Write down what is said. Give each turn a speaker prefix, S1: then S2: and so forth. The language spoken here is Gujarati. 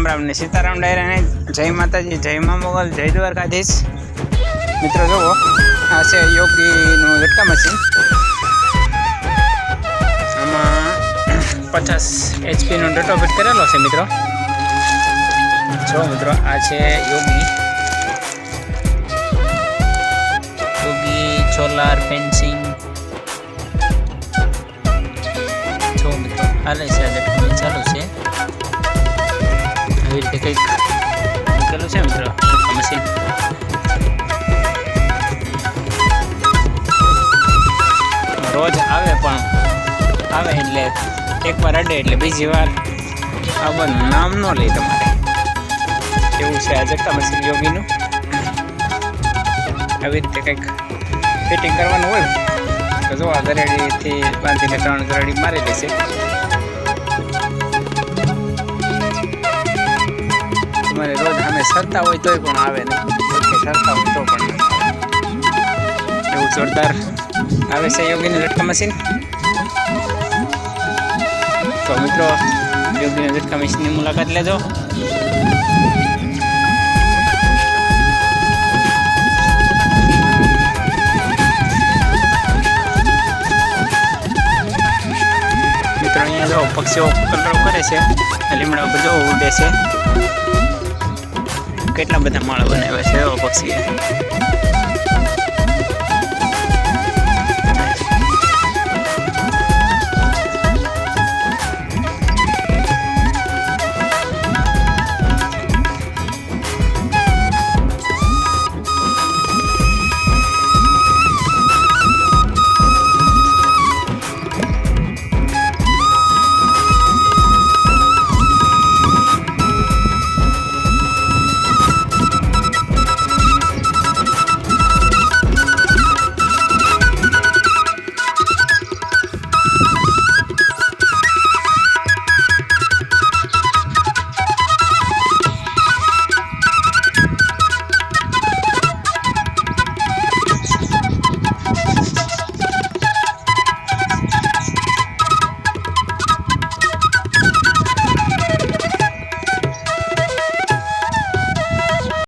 S1: રામ ને સીતારામ ડાયરાને જય માતાજી, જય મા મોગલ, જય દ્વારકાધીશ. મિત્રો જુઓ, આ છે યોગીનું ઝટકા મશીન. આમાં 50 HP નો ડટો ફિટ કરેલો છે મિત્રો. જો મિત્રો, આ છે યોગી સોલાર ફેન્સિંગ. જો મિત્રો, હાલે છે આ ઝટકા ચાલુ છે. આવી રીતે કંઈક મૂકેલું છે મિત્રો મશીન. રોજ આવે, પણ આવે એટલે એકવાર અડે એટલે બીજી વાર આવવાનું નામ ન લે તમારે. એવું છે આ ઝટકા મશીન યોગીનું. આવી રીતે કંઈક ફિટિંગ કરવાનું હોય તો જો આ ગરેડીથી બાંધીને 3 ગરેડી મારી દેશે. તમારે રોજ અમે સરતા હોય તોય પણ આવે નહીં, સરતા હોય તો પણ એવું જોરદાર આવે છે યોગીનું ઝટકા મશીન. તો મિત્રો, યોગીનું ઝટકા મશીનની મુલાકાત લેજો. મિત્રો અહીંયા જો પક્ષીઓ કલરવ કરે છે, લીમડા ઉપર જો ઉડે છે. કેટલા બધા માળા બનાવ્યા છે એવા પક્ષીએ.